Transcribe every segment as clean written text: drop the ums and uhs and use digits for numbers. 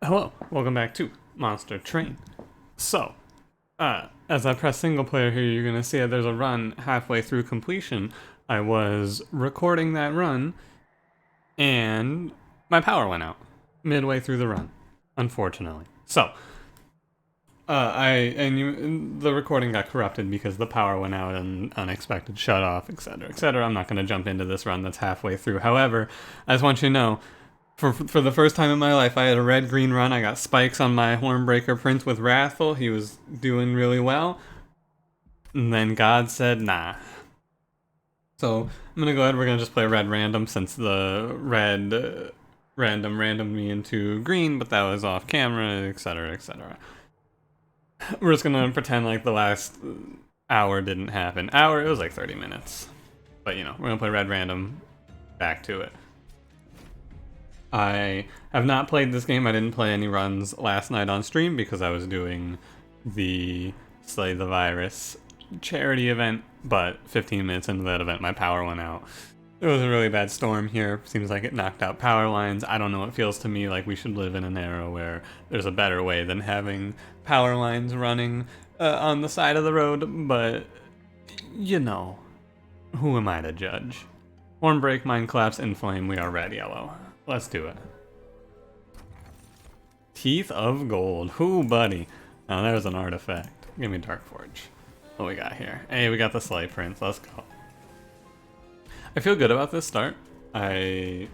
Hello, welcome back to Monster Train. So, as I press single player here, you're gonna see that there's a run halfway through completion. I was recording that run, and my power went out midway through the run, unfortunately. So, the recording got corrupted because the power went out and unexpected shut off, etc., etc. I'm not gonna jump into this run that's halfway through. However, I just want you to know, for the first time in my life, I had a red-green run. I got spikes on my Hornbreaker Prince with Wrathful. He was doing really well. And then God said, nah. So I'm going to go ahead. We're going to just play red random since the red randomed me into green, but that was off camera, etc., etc. We're just going to pretend like the last hour didn't happen. It was like 30 minutes. But, we're going to play red random. Back to it. I have not played this game. I didn't play any runs last night on stream because I was doing the Slay the Virus charity event, but 15 minutes into that event, my power went out. It was a really bad storm here. Seems like it knocked out power lines. I don't know. It feels to me like we should live in an era where there's a better way than having power lines running on the side of the road, but who am I to judge? Hornbreak, Mind Collapse, Inflame. We are red, yellow. Let's do it. Teeth of Gold. Whoo, buddy. Now there's an artifact. Give me Dark Forge. What we got here? Hey, we got the Slay Prince. Let's go. I feel good about this start. I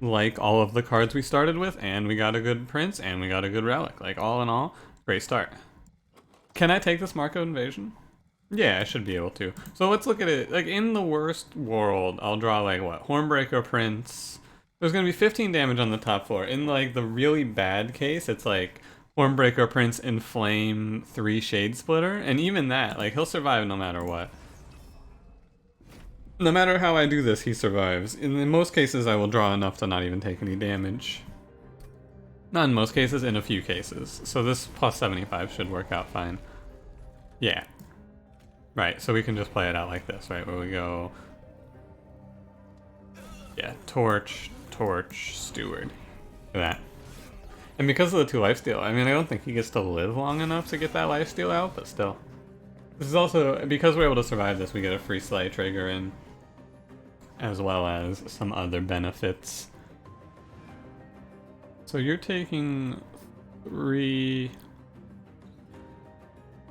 like all of the cards we started with, and we got a good Prince, and we got a good Relic. Like, all in all, great start. Can I take this Mark of Invasion? Yeah, I should be able to. So let's look at it. Like, in the worst world, I'll draw, like, what? Hornbreaker Prince. There's going to be 15 damage on the top floor. In, like, the really bad case, it's, like, Hornbreaker Prince, Inflame, 3 Shade Splitter. And even that, like, he'll survive no matter what. No matter how I do this, he survives. In most cases, I will draw enough to not even take any damage. Not in most cases, in a few cases. So this plus 75 should work out fine. Yeah. Right, so we can just play it out like this, right? Where we go... Yeah, Torch, Steward. Look at that. And because of the 2 lifesteal, I mean, I don't think he gets to live long enough to get that lifesteal out, but still. This is also, because we're able to survive this, we get a free Slay trigger in, as well as some other benefits. So you're taking 3...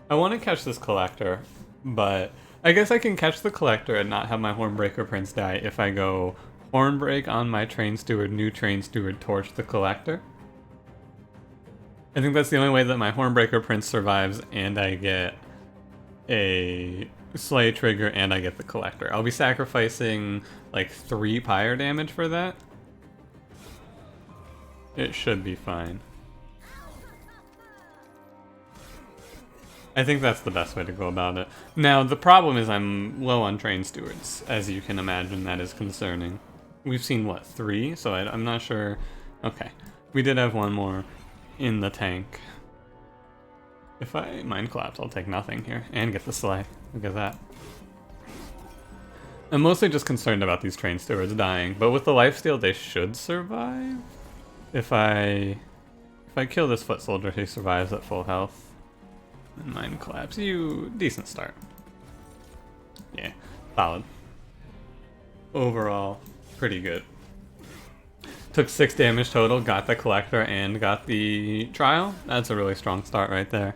I want to catch this Collector, but I guess I can catch the Collector and not have my Hornbreaker Prince die if I go Hornbreak on my Train Steward, new Train Steward, Torch the Collector. I think that's the only way that my Hornbreaker Prince survives and I get a Slay trigger and I get the Collector. I'll be sacrificing like 3 pyre damage for that. It should be fine. I think that's the best way to go about it. Now, the problem is I'm low on Train Stewards. As you can imagine, that is concerning. We've seen, what, 3? So I'm not sure. Okay. We did have 1 more in the tank. If I Mind Collapse, I'll take nothing here. And get the Slay. Look at that. I'm mostly just concerned about these Train Stewards dying. But with the lifesteal, they should survive. If I kill this Foot Soldier, he survives at full health. And Mind Collapse. Decent start. Yeah, solid. Overall, pretty good. Took 6 damage total, got the Collector, and got the Trial. That's a really strong start right there.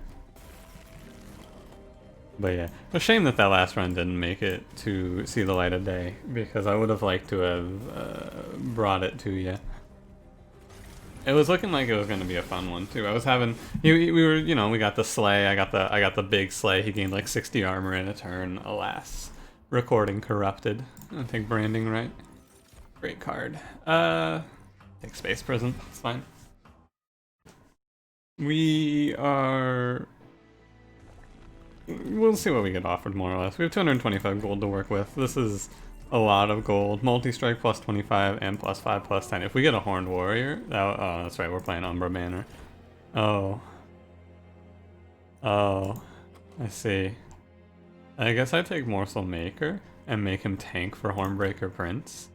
But yeah, a shame that last run didn't make it to see the light of day, because I would have liked to have brought it to you. It was looking like it was going to be a fun one too. I was having, we were, we got the Slay. I got the big Slay. He gained like 60 armor in a turn. Alas, recording corrupted. I think branding right. Great card. Take Space Prison. It's fine. We'll see what we get offered more or less. We have 225 gold to work with. This is a lot of gold. Multi-strike plus 25 and plus 5 plus 10. If we get a Horned Warrior, oh, that's right, we're playing Umbra Banner. Oh, I see. I guess I take Morsel Maker and make him tank for Hornbreaker Prince.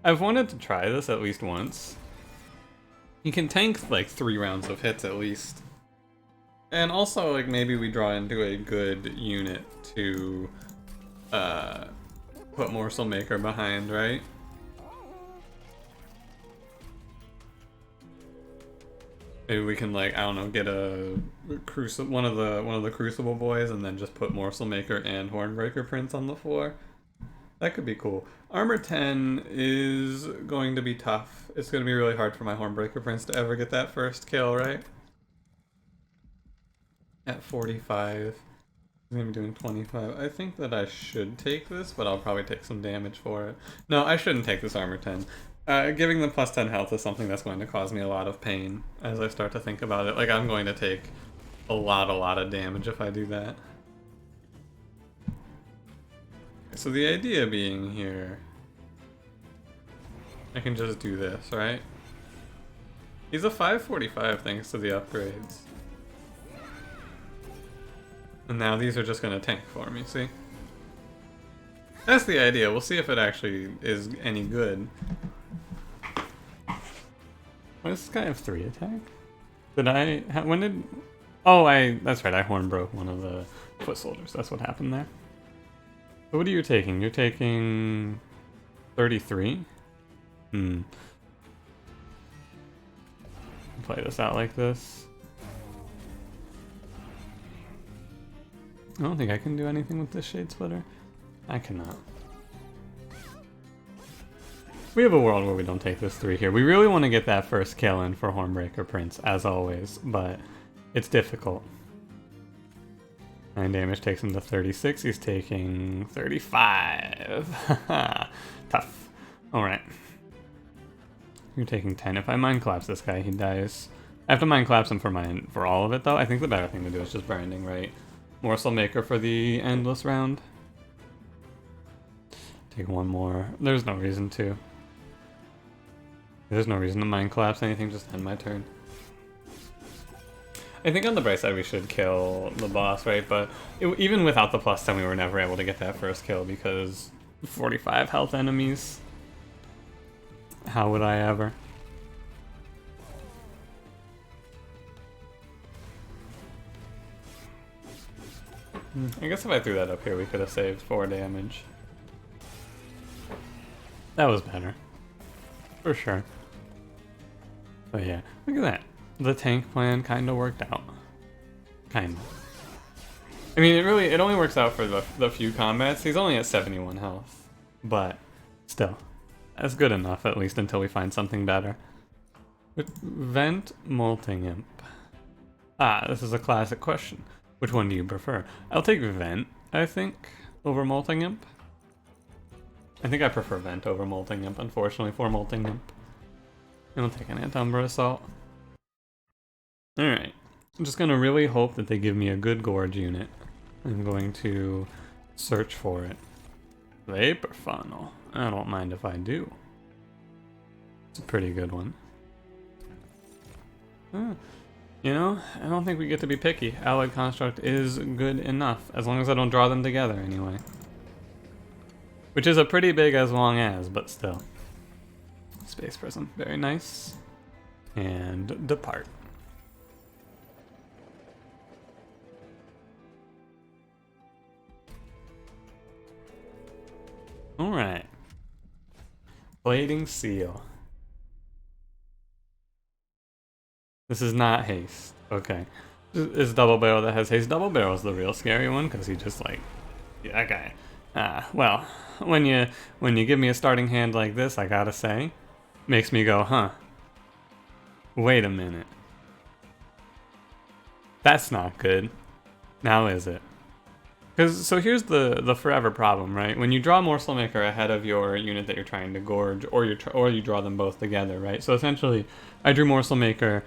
I've wanted to try this at least once. He can tank like 3 rounds of hits at least. And also, like, maybe we draw into a good unit to put Morsel Maker behind, right? Maybe we can, like, I don't know, get a one of the Crucible boys and then just put Morsel Maker and Hornbreaker Prince on the floor. That could be cool. Armor 10 is going to be tough. It's going to be really hard for my Hornbreaker Prince to ever get that first kill, right? At 45. I'm going to be doing 25. I think that I should take this, but I'll probably take some damage for it. No, I shouldn't take this Armor 10. Giving them plus 10 health is something that's going to cause me a lot of pain as I start to think about it. Like, I'm going to take a lot of damage if I do that. So the idea being here, I can just do this, right? He's a 545 thanks to the upgrades. And now these are just going to tank for me, see? That's the idea. We'll see if it actually is any good. Why does this guy have 3 attack? Did I... when did... Oh, that's right, I horn broke one of the foot soldiers. That's what happened there. So what are you taking? You're taking 33? Play this out like this. I don't think I can do anything with this Shade Splitter. I cannot. We have a world where we don't take this 3 here. We really want to get that first kill in for Hornbreaker Prince, as always, but it's difficult. 9 damage takes him to 36. He's taking 35. Tough. Alright. You're taking 10. If I Mind Collapse this guy, he dies. I have to Mind Collapse him for all of it, though. I think the better thing to do is just Branding, right? Morsel Maker for the endless round. Take one more. There's no reason to. There's no reason to Mind Collapse anything, just end my turn. I think on the bright side we should kill the boss, right? But even without the plus 10 we were never able to get that first kill because 45 health enemies. How would I ever? I guess if I threw that up here we could have saved 4 damage. That was better. For sure. But yeah, look at that. The tank plan kind of worked out. Kind of. I mean, it only works out for the few combats. He's only at 71 health. But still, that's good enough, at least until we find something better. Vent, Molting Imp. Ah, this is a classic question. Which one do you prefer? I'll take Vent, I think, over Molting Imp. I think I prefer Vent over Molting Imp, unfortunately, for Molting Imp. And I'll take an Antumbra Assault. Alright. I'm just gonna really hope that they give me a good Gorge unit. I'm going to search for it. Vapor Funnel. I don't mind if I do. It's a pretty good one. You know, I don't think we get to be picky. Alloyed Construct is good enough, as long as I don't draw them together anyway. Which is a pretty big as long as, but still. Space Prism, very nice. And Depart. Alright. Blading Seal. This is not haste. Okay. It's Double Barrel that has haste. Double Barrel is the real scary one because he just like, yeah, that guy. Well, when you give me a starting hand like this, I gotta say, makes me go, huh? Wait a minute. That's not good. Now is it? Because so here's the forever problem, right? When you draw Morsel Maker ahead of your unit that you're trying to gorge, or you draw them both together, right? So essentially, I drew Morsel Maker.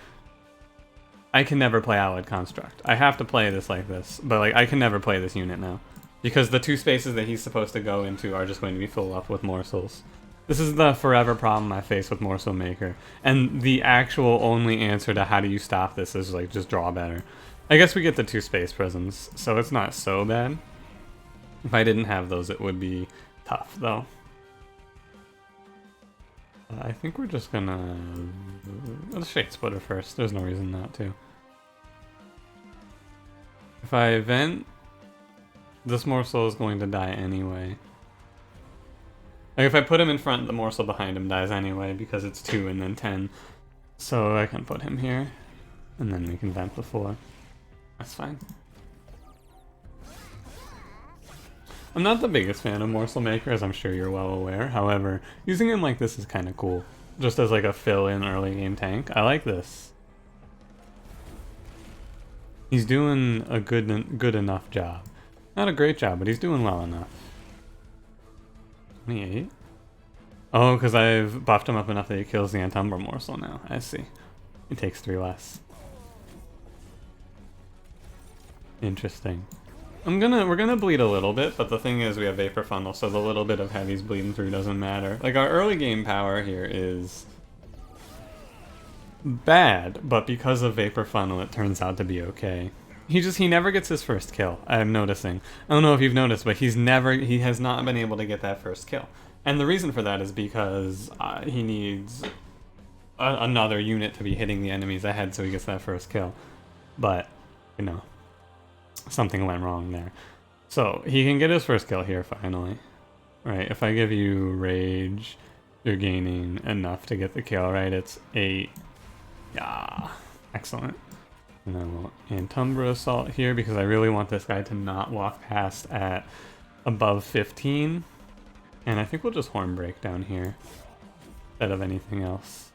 I can never play Allied Construct. I have to play this like this, but like I can never play this unit now. Because the 2 spaces that he's supposed to go into are just going to be filled up with morsels. This is the forever problem I face with Morsel Maker. And the actual only answer to how do you stop this is like just draw better. I guess we get the 2 space prisms, so it's not so bad. If I didn't have those, it would be tough though. I think we're just gonna... Let's Shade Splitter first. There's no reason not to. If I vent, this morsel is going to die anyway. Like if I put him in front, the morsel behind him dies anyway because it's 2 and then 10. So I can put him here, and then we can vent before. That's fine. I'm not the biggest fan of Morsel Maker, as I'm sure you're well aware. However, using him like this is kind of cool. Just as like a fill-in early game tank. I like this. He's doing a good enough job. Not a great job, but he's doing well enough. 28? Oh, because I've buffed him up enough that he kills the Antumbra Morsel now. I see. He takes 3 less. Interesting. We're gonna bleed a little bit, but the thing is we have Vapor Funnel, so the little bit of heavy's bleeding through doesn't matter. Like our early game power here is bad, but because of Vapor Funnel it turns out to be okay. He never gets his first kill, I'm noticing. I don't know if you've noticed, but he has not been able to get that first kill. And the reason for that is because he needs another unit to be hitting the enemies ahead so he gets that first kill. But, you know, something went wrong there. So, he can get his first kill here finally. Right, if I give you Rage, you're gaining enough to get the kill, right? It's 8. Yeah, excellent. And then we'll Antumbra Assault here because I really want this guy to not walk past at above 15. And I think we'll just Horn Break down here instead of anything else.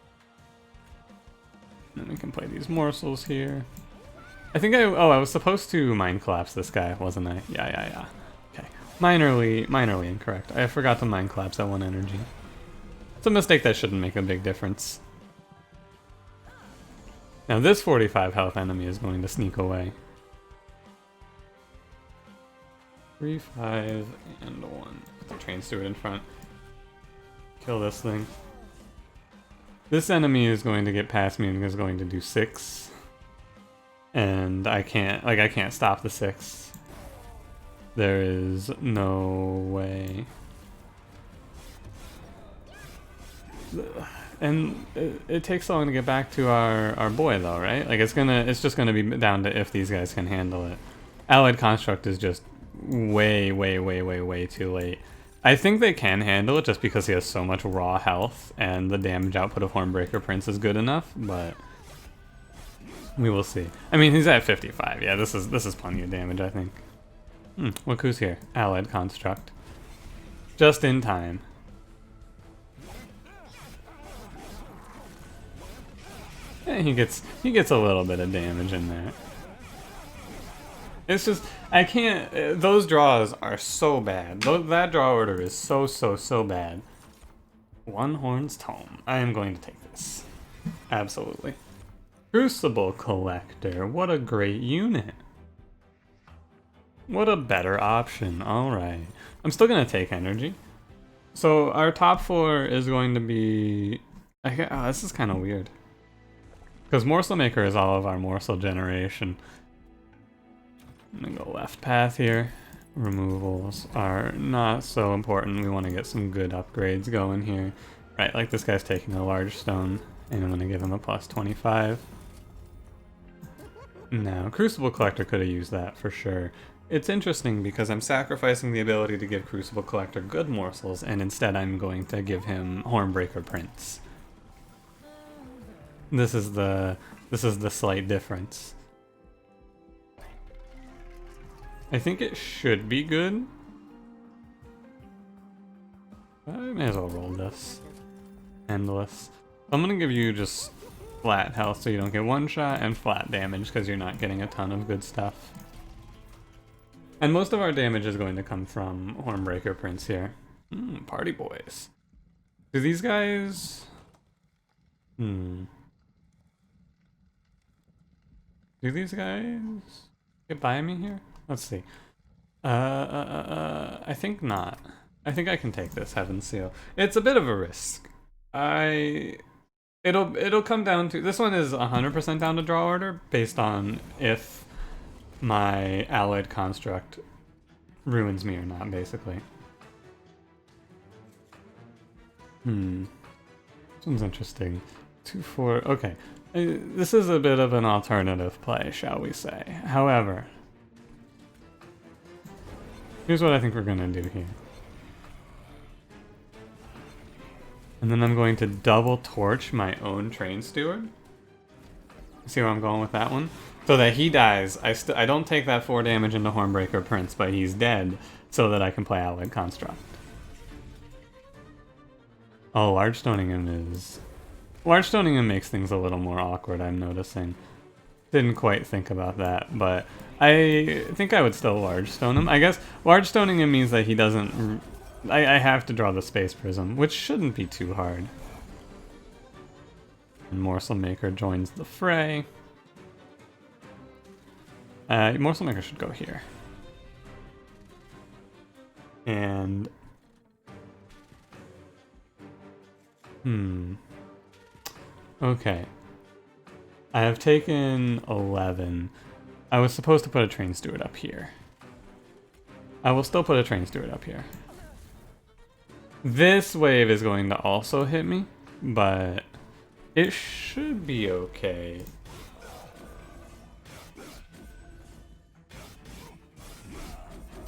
And then we can play these morsels here. I think I was supposed to Mind Collapse this guy, wasn't I? Yeah. Okay. Minorly incorrect. I forgot to Mind Collapse at 1 energy. It's a mistake that shouldn't make a big difference. Now this 45 health enemy is going to sneak away. 3, 5, and 1. Put the Train Steward in front. Kill this thing. This enemy is going to get past me and is going to do 6. And I can't stop the 6. There is no way. And it takes so long to get back to our boy though, right? Like it's just gonna be down to if these guys can handle it. Allied Construct is just way too late. I think they can handle it just because he has so much raw health and the damage output of Hornbreaker Prince is good enough, but we will see. I mean, he's at 55. Yeah, this is plenty of damage, I think. Look who's here. Allied Construct. Just in time. And he gets a little bit of damage in there. It's just, I can't, those draws are so bad. That draw order is so bad. One Horn's Tome. I am going to take this. Absolutely. Crucible Collector. What a great unit. What a better option. Alright. I'm still going to take energy. So our top 4 is going to be... this is kind of weird. Because Morsel Maker is all of our morsel generation. I'm gonna go left path here. Removals are not so important. We want to get some good upgrades going here. Right, like this guy's taking a large stone, and I'm gonna give him a plus 25. Now, Crucible Collector could have used that for sure. It's interesting because I'm sacrificing the ability to give Crucible Collector good morsels, and instead I'm going to give him Hornbreaker Prince. This is the slight difference. I think it should be good. I may as well roll this. Endless. I'm gonna give you just flat health so you don't get one shot and flat damage because you're not getting a ton of good stuff. And most of our damage is going to come from Hornbreaker Prince here. Party boys. Do these guys... Do these guys get by me here? Let's see. I think not. I think I can take this Heaven Seal. It's a bit of a risk. It'll come down to... This one is 100% down to draw order based on if my Allied Construct ruins me or not, basically. one's interesting. 2-4. Okay. This is a bit of an alternative play, shall we say. However, here's what I think we're going to do here. And then I'm going to double torch my own Train Steward. See where I'm going with that one? So that he dies. I don't take that 4 damage into Hornbreaker Prince, but he's dead, so that I can play Alloyed Construct. Oh, Large Stoning him is... Large Stoning him makes things a little more awkward, I'm noticing. Didn't quite think about that, but I think I would still Large Stone him. I guess Large Stoning him means that he doesn't... I have to draw the Space Prism, which shouldn't be too hard. And Morsel Maker joins the fray. Morsel Maker should go here. And... Okay. I have taken 11. I was supposed to put a Train Steward up here. I will still put a Train Steward up here. This wave is going to also hit me, but it should be okay.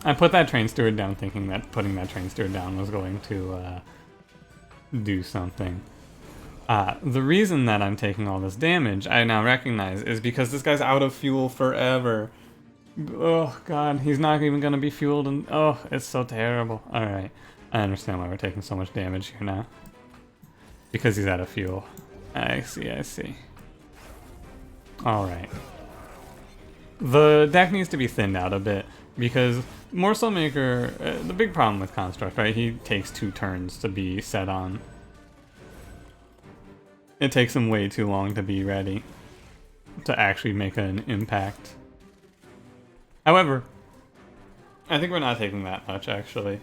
I put that Train Steward down thinking that putting that Train Steward down was going to do something. The reason that I'm taking all this damage, I now recognize, is because this guy's out of fuel forever. Oh god, he's not even gonna be fueled, and oh, it's so terrible. Alright, I understand why we're taking so much damage here now. Because he's out of fuel. I see, I see. Alright. The deck needs to be thinned out a bit, because Morsel Maker, the big problem with Construct, right, he takes 2 turns to be set on. It takes him way too long to be ready to actually make an impact. However, I think we're not taking that much, actually.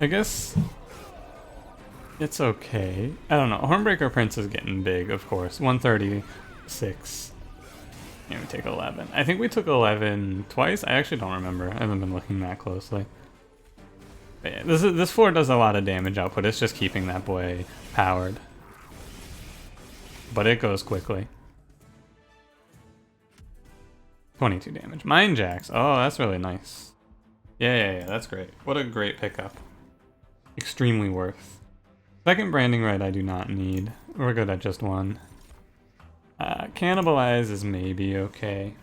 I guess it's okay. I don't know. Hornbreaker Prince is getting big, of course. 136. Yeah, we take 11. I think we took 11 twice. I actually don't remember. I haven't been looking that closely. But yeah, this 4 does a lot of damage output. It's just keeping that boy powered. But it goes quickly. 22 damage. Mind Jacks. Oh, that's really nice. Yeah, that's great. What a great pickup. Extremely worth. Second Branding Right I do not need. We're good at just 1. Cannibalize is maybe okay.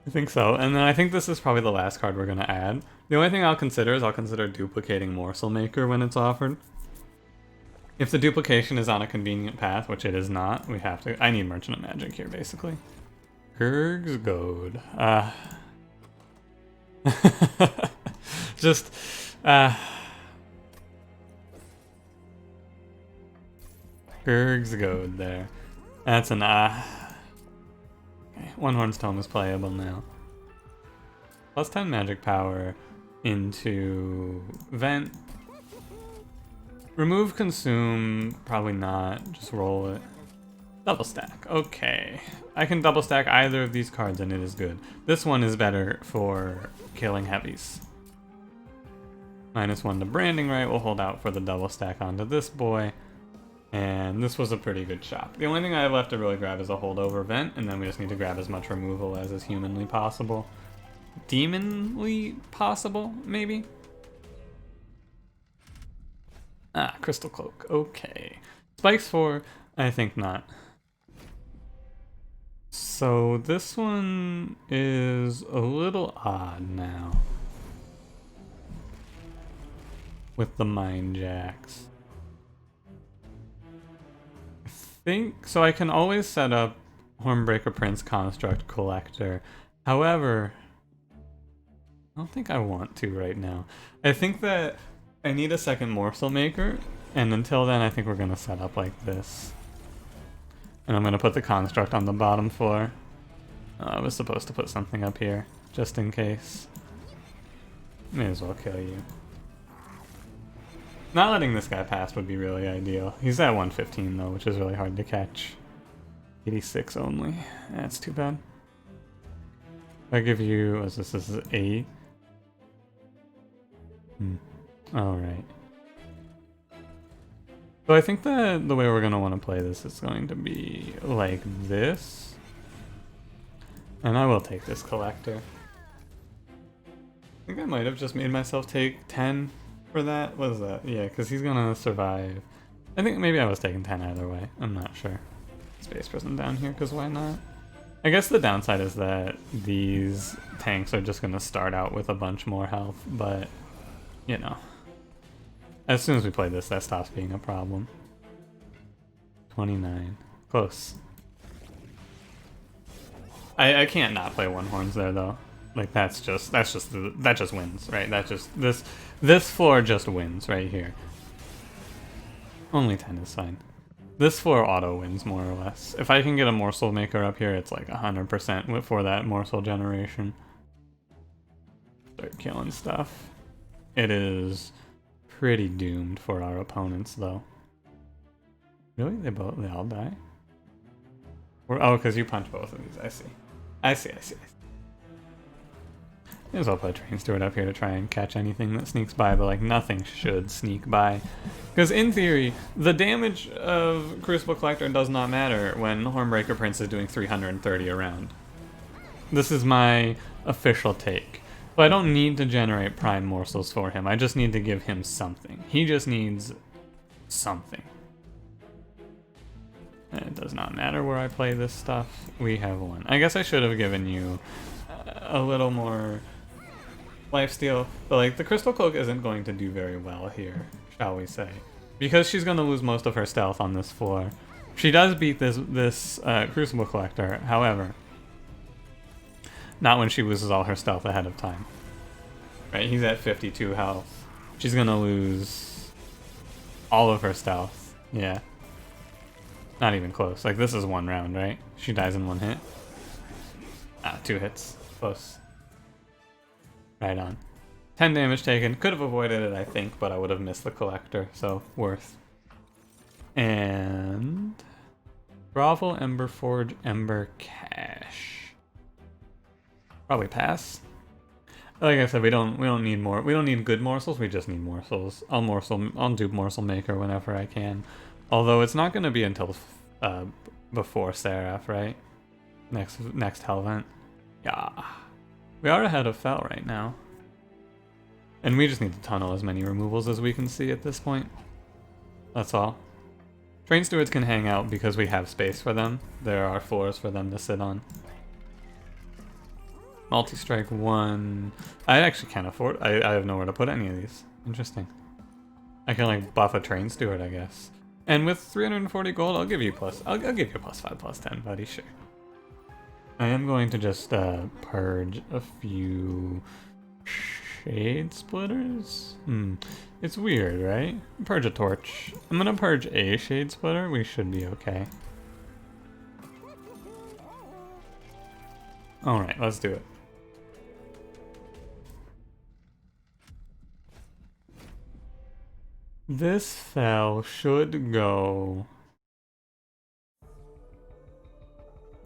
I think so, and then I think this is probably the last card we're going to add. The only thing I'll consider is I'll consider duplicating Morsel Maker when it's offered. If the duplication is on a convenient path, which it is not, we have to... I need Merchant of Magic here, basically. Kurg's Goad. Just... Kurg's Goad there. That's an Okay, One Horn's Tome is playable now. Plus 10 magic power into Vent. Remove Consume, probably not, just roll it. Double stack, okay. I can double stack either of these cards and it is good. This one is better for killing heavies. -1 to Branding Right, we'll hold out for the double stack onto this boy. And this was a pretty good shot. The only thing I have left to really grab is a holdover Vent, and then we just need to grab as much removal as is humanly possible. Demonly possible, maybe? Crystal Cloak, okay. Spikes 4, I think not. So this one is a little odd now. With the Mind Jacks. So I can always set up Hornbreaker Prince Construct Collector. However, I don't think I want to right now. I think that I need a second Morsel Maker, and until then I think we're going to set up like this. And I'm going to put the Construct on the bottom floor. I was supposed to put something up here, just in case. May as well kill you. Not letting this guy pass would be really ideal. He's at 115 though, which is really hard to catch. 86 only. That's too bad. I give you, this is 8. Alright. So I think that the way we're going to want to play this is going to be like this. And I will take this collector. I think I might have just made myself take 10 for that. What is that? Yeah, because he's going to survive. I think maybe I was taking 10 either way. I'm not sure. Space Prism down here, because why not? I guess the downside is that these tanks are just going to start out with a bunch more health, but, you know. As soon as we play this, that stops being a problem. 29. Close. I can't not play one horns there, though. Like, that just wins, right? This floor just wins right here. Only 10 is fine. This floor auto wins, more or less. If I can get a morsel maker up here, it's like 100% for that morsel generation. Start killing stuff. It is pretty doomed for our opponents, though. Really? They all die? Oh, because you punch both of these. I see. May as well put a Train Steward up here to try and catch anything that sneaks by, but like nothing should sneak by. Because in theory, the damage of Crucible Collector does not matter when Hornbreaker Prince is doing 330 a round. This is my official take. So I don't need to generate prime morsels for him, I just need to give him something. He just needs something. And it does not matter where I play this stuff, we have won. I guess I should have given you a little more lifesteal, but like the Crystal Cloak isn't going to do very well here, shall we say. Because she's going to lose most of her stealth on this floor. She does beat this Crucible Collector, however, not when she loses all her stealth ahead of time. Right, he's at 52 health. She's going to lose all of her stealth. Yeah. Not even close. Like, this is one round, right? She dies in one hit. Ah, 2 hits. Close. Right on. 10 damage taken. Could have avoided it, I think, but I would have missed the collector, so worth. And Grovel, Ember Forge, Ember Cache. Probably pass. Like I said, we don't need more. We don't need good morsels. We just need morsels. I'll do morsel maker whenever I can. Although it's not going to be until before Seraph, right? Next Hellvent. Yeah. We are ahead of Fel right now. And we just need to tunnel as many removals as we can see at this point. That's all. Train Stewards can hang out because we have space for them. There are floors for them to sit on. Multi-strike 1. I actually can't afford. I have nowhere to put any of these. Interesting. I can like buff a Train Steward, I guess. And with 340 gold, I'll give you plus. I'll give you plus 5, plus 10, buddy. Sure. I am going to just purge a few Shade Splitters. It's weird, right? Purge a torch. I'm gonna purge a Shade Splitter. We should be okay. All right, let's do it. This Fel should go.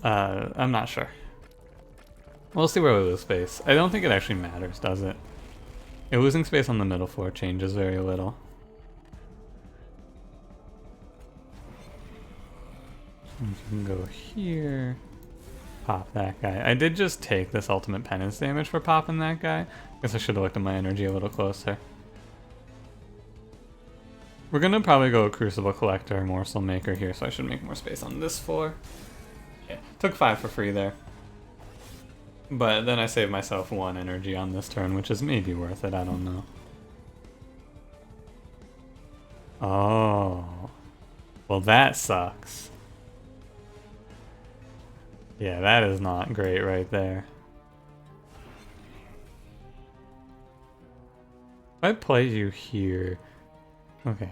I'm not sure. We'll see where we lose space. I don't think it actually matters, does it? Losing space on the middle floor changes very little. You can go here. Pop that guy. I did just take this ultimate penance damage for popping that guy. Guess I should have looked at my energy a little closer. We're gonna probably go Crucible Collector, Morsel Maker here, so I should make more space on this floor. Yeah, took 5 for free there. But then I saved myself 1 energy on this turn, which is maybe worth it, I don't know. Oh. Well, that sucks. Yeah, that is not great right there. If I play you here... Okay.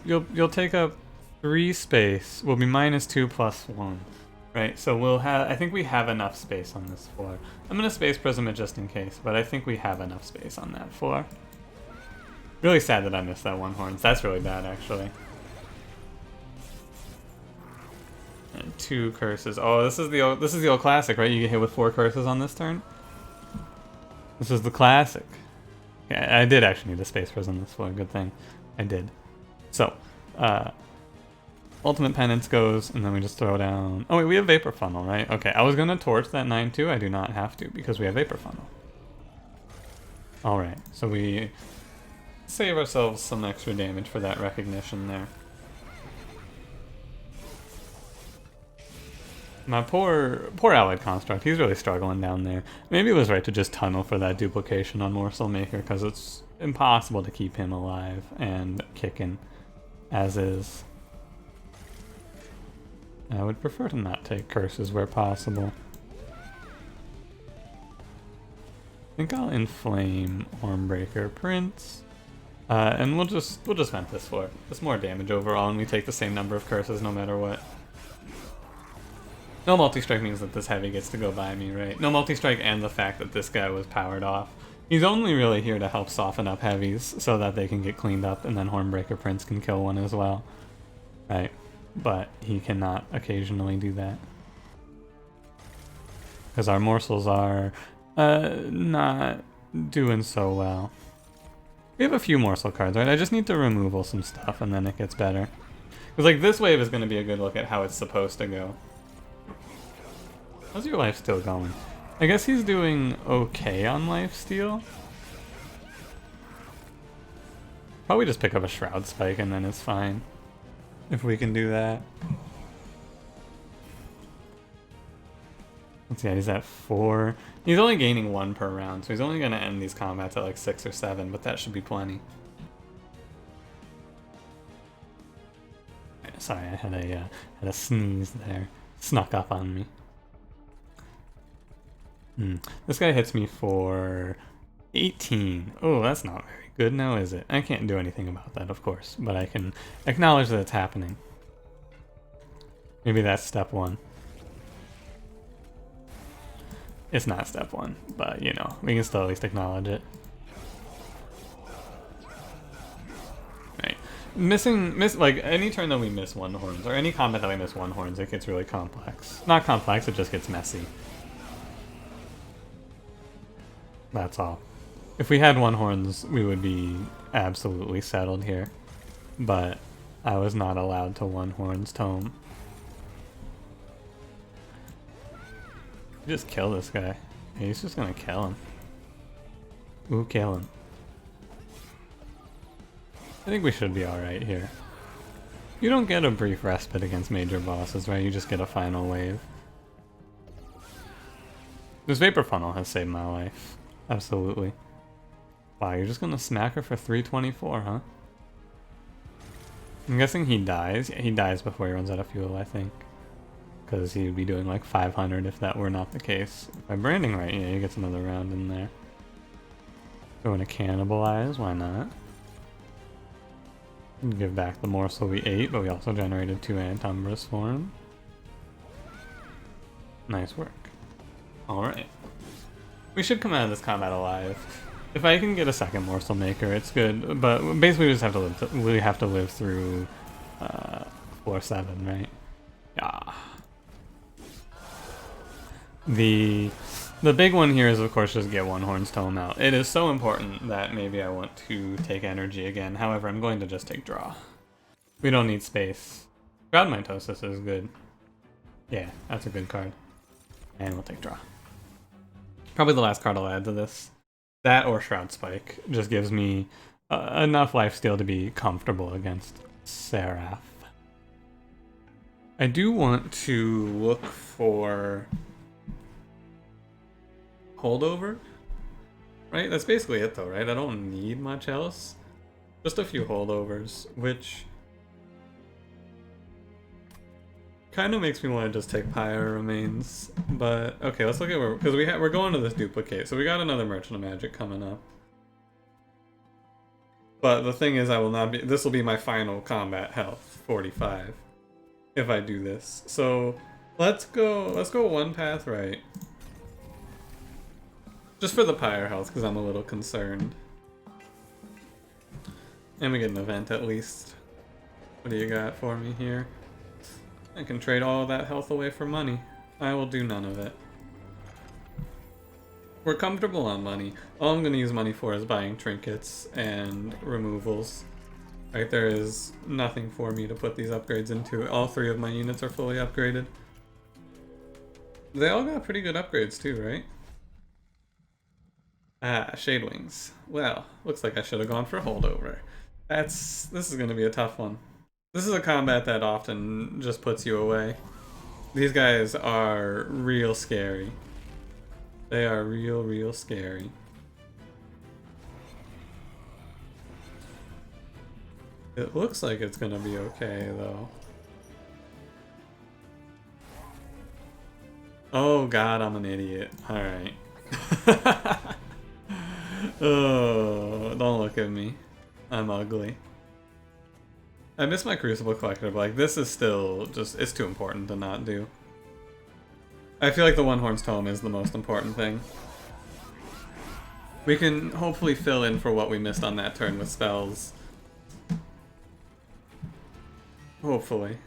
You'll take up 3 space. We'll be -2 + 1. Right, so we'll have, I think we have enough space on this floor. I'm gonna Space Prism it just in case, but I think we have enough space on that floor. Really sad that I missed that 1 horns. That's really bad, actually. And 2 curses. Oh, this is the old classic, right? You get hit with 4 curses on this turn. This is the classic. Yeah, I did actually need a Space Prison this floor. Good thing I did. So, Ultimate Penance goes, and then we just throw down... Oh wait, we have Vapor Funnel, right? Okay, I was gonna torch that 9-2. I do not have to, because we have Vapor Funnel. Alright, so we save ourselves some extra damage for that recognition there. My poor Allied Construct, he's really struggling down there. Maybe it was right to just tunnel for that duplication on Morsel Maker, because it's impossible to keep him alive and kicking as is. I would prefer to not take curses where possible. I think I'll inflame Hornbreaker Prince. And we'll just vent this for it. It's more damage overall, and we take the same number of curses no matter what. No multi-strike means that this heavy gets to go by me, right? No multi-strike and the fact that this guy was powered off. He's only really here to help soften up heavies so that they can get cleaned up, and then Hornbreaker Prince can kill one as well. Right? But he cannot occasionally do that. Because our morsels are not doing so well. We have a few morsel cards, right? I just need to removal some stuff and then it gets better. Because like this wave is going to be a good look at how it's supposed to go. How's your life still going? I guess he's doing okay on lifesteal. Probably just pick up a Shroud Spike and then it's fine. If we can do that. Let's see, he's at 4. He's only gaining 1 per round, so he's only going to end these combats at like 6 or 7, but that should be plenty. Sorry, I had a sneeze there. Snuck up on me. This guy hits me for 18. Oh, that's not very good now, is it? I can't do anything about that, of course, but I can acknowledge that it's happening. Maybe that's step 1. It's not step 1, but you know, we can still at least acknowledge it. Right. Like any turn that we miss 1 horns, or any combat that we miss 1 horns, it gets really complex. Not complex, it just gets messy. That's all. If we had 1 horns, we would be absolutely settled here. But I was not allowed to 1 horns tome. Just kill this guy. He's just gonna kill him. Ooh, kill him. I think we should be alright here. You don't get a brief respite against major bosses, right? You just get a final wave. This Vapor Funnel has saved my life. Absolutely. Wow, you're just gonna smack her for 324, huh? I'm guessing he dies. Yeah, he dies before he runs out of fuel, I think. Because he would be doing like 500 if that were not the case. By branding right, yeah, he gets another round in there. Going to cannibalize, why not? Give back the morsel we ate, but we also generated 2 Antumbras for him. Nice work. Alright. We should come out of this combat alive. If I can get a second morsel maker, it's good, but basically we just have to live through 4-7, right? Yeah. The big one here is, of course, just get 1 Horns Tome out. It is so important that maybe I want to take energy again. However, I'm going to just take draw. We don't need space. Shroud Mitosis is good. Yeah, that's a good card. And we'll take draw. Probably the last card I'll add to this. That or Shroud Spike just gives me enough lifesteal to be comfortable against Seraph. I do want to look for Holdover, right? That's basically it though, right? I don't need much else. Just a few Holdovers, which kind of makes me want to just take Pyre Remains. But okay, let's look at where, because we're going to this duplicate, so we got another Merchant of Magic coming up. But the thing is, I will not be. This will be my final combat health, 45, if I do this. So let's go 1 path right. Just for the Pyre health, because I'm a little concerned. And we get an event at least. What do you got for me here? I can trade all of that health away for money. I will do none of it. We're comfortable on money. All I'm going to use money for is buying trinkets and removals. Right, there is nothing for me to put these upgrades into. All 3 of my units are fully upgraded. They all got pretty good upgrades too, right? Ah, Shade Wings. Well, looks like I should have gone for holdover. This is going to be a tough one. This is a combat that often just puts you away. These guys are real scary. They are real scary. It looks like it's gonna be okay, though. Oh god, I'm an idiot. Alright. Oh, don't look at me. I'm ugly. I miss my Crucible Collector, but like, this is still just, it's too important to not do. I feel like the One Horn's Tome is the most important thing. We can hopefully fill in for what we missed on that turn with spells. Hopefully.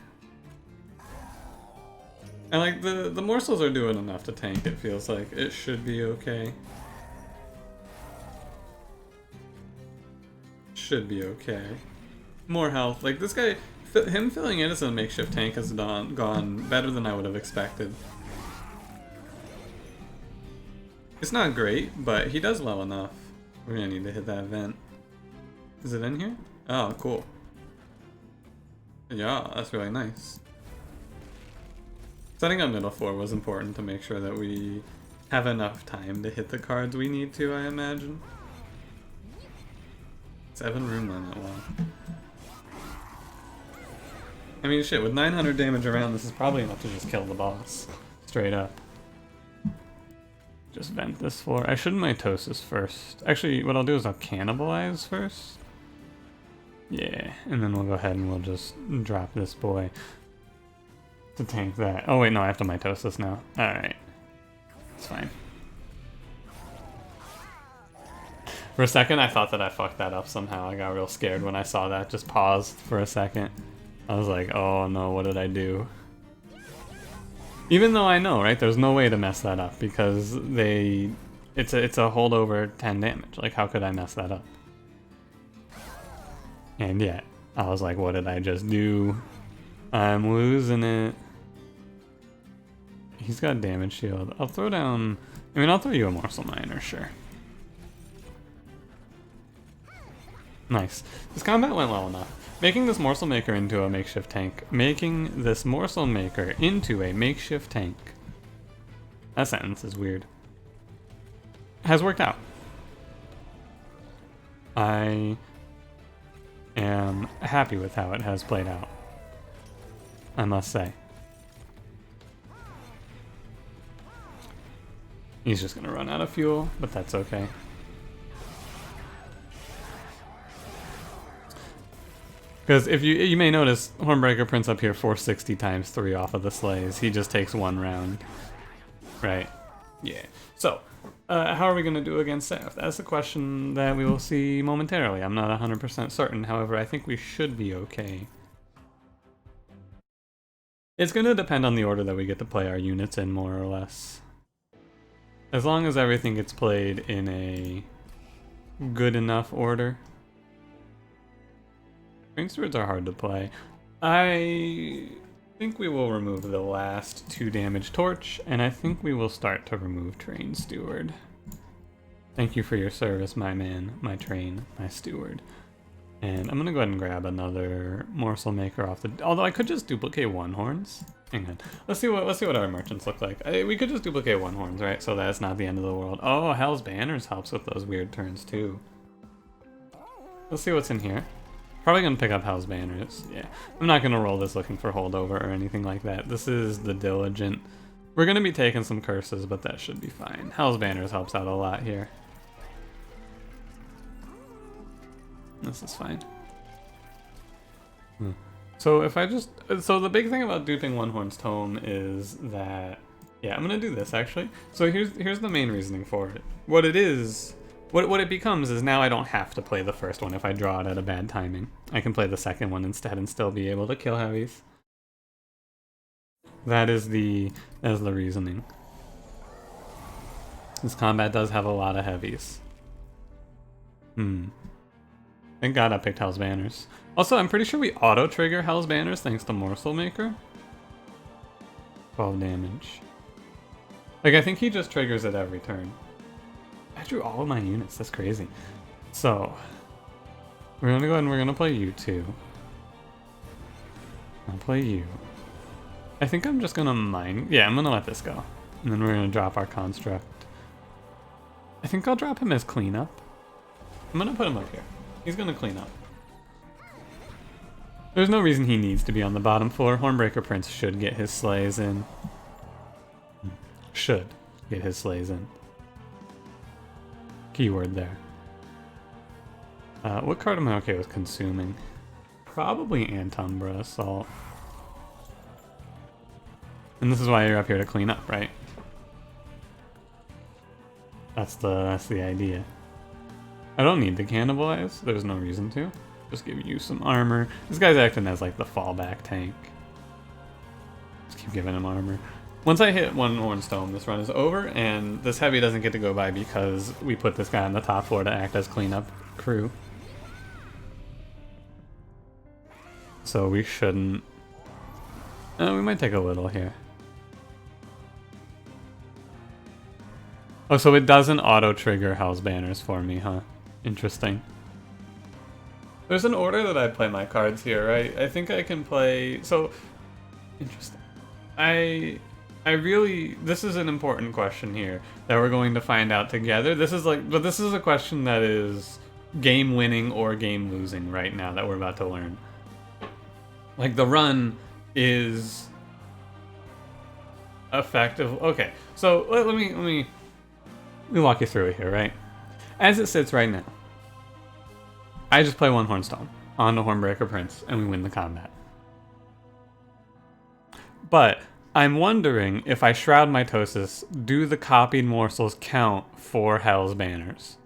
And like, the morsels are doing enough to tank, it feels like. It should be okay. Should be okay. More health. Like, this guy, him filling in as a makeshift tank has gone better than I would have expected. It's not great, but he does well enough. We're gonna need to hit that vent. Is it in here? Oh, cool. Yeah, that's really nice. Setting up middle 4 was important to make sure that we have enough time to hit the cards we need to, I imagine. 7 room limit, wow. I mean, shit, with 900 damage around, this is probably enough to just kill the boss. Straight up. Just vent this floor. I should mitosis first. Actually, what I'll do is I'll cannibalize first. Yeah, and then we'll go ahead and we'll just drop this boy to tank that. Oh wait, no, I have to mitosis now. Alright. It's fine. For a second, I thought that I fucked that up somehow. I got real scared when I saw that. Just paused for a second. I was like, oh no, what did I do? Even though I know, right? There's no way to mess that up because it's a holdover 10 damage. Like, how could I mess that up? And yet, I was like, what did I just do? I'm losing it. He's got damage shield. I'll throw down... I mean, I'll throw you a morsel miner, sure. Nice. This combat went well enough. Making this morsel maker into a makeshift tank. Making this morsel maker into a makeshift tank. That sentence is weird. Has worked out. I am happy with how it has played out, I must say. He's just gonna run out of fuel, but that's okay. Because if you may notice, Hornbreaker prints up here 460 times 3 off of the sleighs. He just takes 1 round. Right? Yeah. So, how are we going to do against Seraph? That's a question that we will see momentarily. I'm not 100% certain. However, I think we should be okay. It's going to depend on the order that we get to play our units in, more or less. As long as everything gets played in a good enough order. Train Stewards are hard to play. I think we will remove the last 2 damage torch, and I think we will start to remove Train Steward. Thank you for your service, my man, my train, my steward. And I'm gonna go ahead and grab another morsel maker off the... Although I could just duplicate One Horns. Hang on. Let's see what our merchants look like. We could just duplicate One Horns, right? So that's not the end of the world. Oh, Hell's Banners helps with those weird turns too. Let's see what's in here. Probably gonna pick up Hell's Banners. Yeah, I'm not gonna roll this looking for holdover or anything like that. This is the Diligent. We're gonna be taking some curses, but that should be fine. Hell's Banners helps out a lot here. This is fine. So if I just... So the big thing about duping One Horn's Tome is that... Yeah, I'm gonna do this actually. So here's the main reasoning for it. What it is... What it becomes is now I don't have to play the first one if I draw it at a bad timing. I can play the second one instead and still be able to kill heavies. That is the reasoning. This combat does have a lot of heavies. Thank God I picked Hell's Banners. Also, I'm pretty sure we auto-trigger Hell's Banners thanks to Morsel Maker. 12 damage. Like, I think he just triggers it every turn. I drew all of my units, that's crazy. So, we're gonna go ahead and we're gonna play you two. I'll play you. I think I'm just gonna mine. Yeah, I'm gonna let this go. And then we're gonna drop our construct. I think I'll drop him as cleanup. I'm gonna put him up here. He's gonna clean up. There's no reason he needs to be on the bottom floor. Hornbreaker Prince should get his slays in. Should get his slays in. Keyword there. What card am I okay with consuming? Probably Antumbra Assault. And this is why you're up here to clean up, right? That's the idea. I don't need to cannibalize. There's no reason to. Just give you some armor. This guy's acting as like the fallback tank. Just keep giving him armor. Once I hit one Hornstone, this run is over, and this heavy doesn't get to go by because we put this guy on the top floor to act as cleanup crew. So we shouldn't... we might take a little here. Oh, so it doesn't auto-trigger Hell's Banners for me, huh? Interesting. There's an order that I play my cards here, right? I think I can play... So, interesting. I really... This is an important question here that we're going to find out together. This is like... But this is a question that is game winning or game losing right now that we're about to learn. Like, the run is effective. Okay, so let me walk you through it here, right? As it sits right now, I just play one Hornstone on the Hornbreaker Prince, and we win the combat. But I'm wondering if I Shroud Mitosis, do the copied morsels count for Hell's Banners?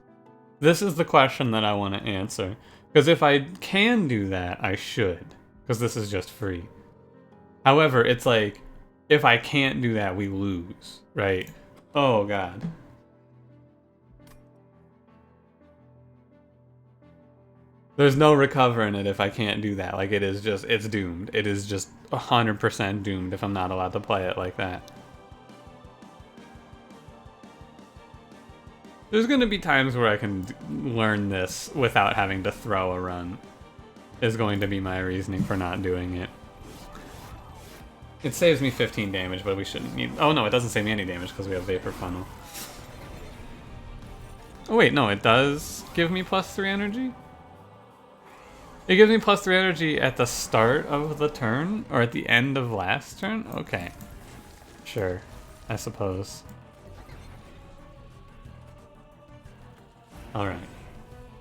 This is the question that I want to answer. Because if I can do that, I should. Because this is just free. However, it's like, if I can't do that, we lose, right? Oh, God. There's no recovering it if I can't do that. Like, it is just, it's doomed. It is just 100% doomed if I'm not allowed to play it like that. There's going to be times where I can learn this without having to throw a run. Is going to be my reasoning for not doing it. It saves me 15 damage, but we shouldn't need... Oh no, it doesn't save me any damage because we have Vapor Funnel. Oh wait, no, it does give me +3 energy? It gives me +3 energy at the start of the turn? Or at the end of last turn? Okay. Sure, I suppose. Alright.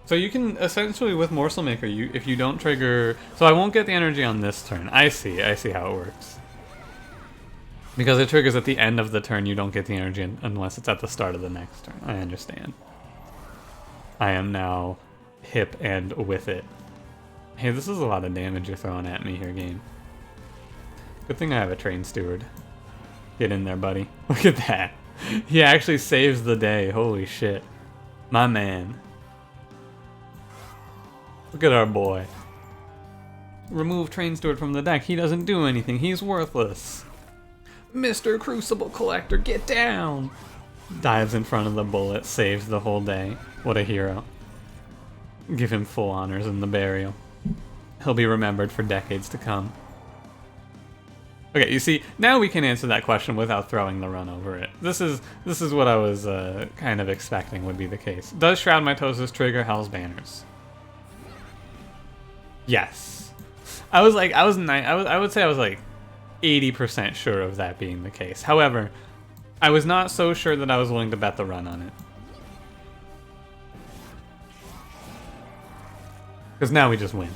So you can, essentially with Morsel Maker, if you don't trigger... So I won't get the energy on this turn. I see how it works. Because it triggers at the end of the turn, you don't get the energy unless it's at the start of the next turn. I understand. I am now hip and with it. Hey, this is a lot of damage you're throwing at me here, game. Good thing I have a Train Steward. Get in there, buddy. Look at that. He actually saves the day. Holy shit. My man. Look at our boy. Remove Train Steward from the deck. He doesn't do anything. He's worthless. Mr. Crucible Collector, get down! Dives in front of the bullet, saves the whole day. What a hero. Give him full honors in the burial. He'll be remembered for decades to come. Okay, you see, now we can answer that question without throwing the run over it. This is what I was kind of expecting would be the case. Does Shroud Mitosis trigger Hell's Banners? Yes. I would say I was like 80% sure of that being the case. However, I was not so sure that I was willing to bet the run on it. Because now we just win.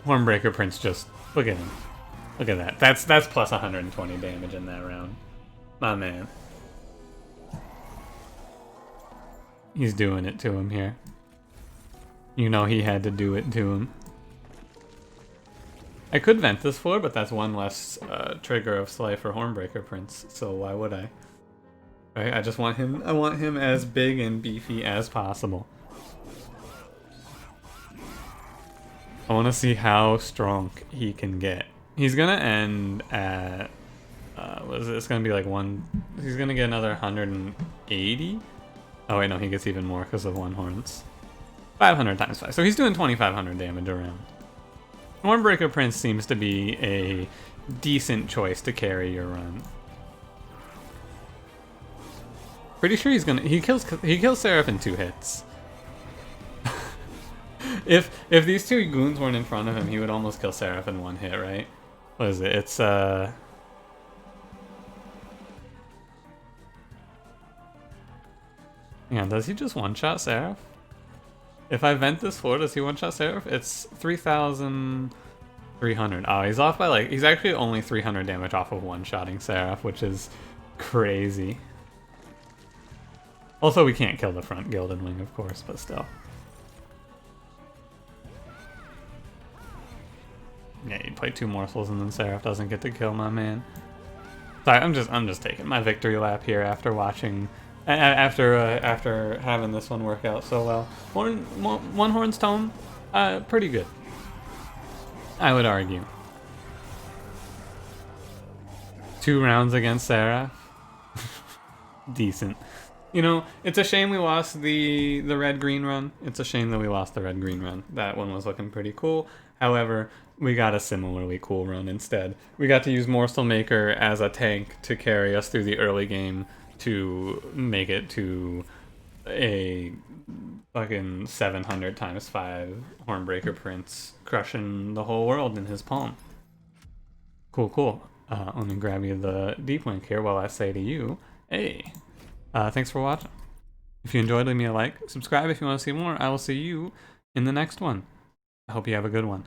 Hornbreaker Prince just... Look at him. Look at that. That's plus 120 damage in that round. My man. He's doing it to him here. You know he had to do it to him. I could vent this floor, but that's one less trigger of Slay for Hornbreaker Prince, so why would I? Right? I just want him, I want him as big and beefy as possible. I want to see how strong he can get. He's gonna end at, what is it? It's gonna be like he's gonna get another 180? Oh wait, no, he gets even more because of 1 horns. 500 times 5, so he's doing 2,500 damage around. Hornbreaker Prince seems to be a decent choice to carry your run. Pretty sure he kills Seraph in 2 hits. If these 2 goons weren't in front of him, he would almost kill Seraph in 1 hit, right? What is it? It's yeah, does he just one-shot Seraph? If I vent this floor, does he one-shot Seraph? It's 3,300. Oh, he's off by he's actually only 300 damage off of one-shotting Seraph, which is crazy. Also, we can't kill the front Gilded Wing, of course, but still. Yeah, you play 2 morsels and then Seraph doesn't get to kill my man. Sorry, I'm just taking my victory lap here after watching, after having this one work out so well. One Horn's Tome, pretty good, I would argue. 2 rounds against Seraph, decent. You know, it's a shame we lost the red-green run. It's a shame that we lost the red-green run. That one was looking pretty cool. However, we got a similarly cool run instead. We got to use Morsel Maker as a tank to carry us through the early game to make it to a fucking 700 times 5 Hornbreaker Prince crushing the whole world in his palm. Cool, cool. Let me grab you the deep link here while I say to you, hey. Thanks for watching. If you enjoyed, leave me a like. Subscribe if you want to see more. I will see you in the next one. I hope you have a good one.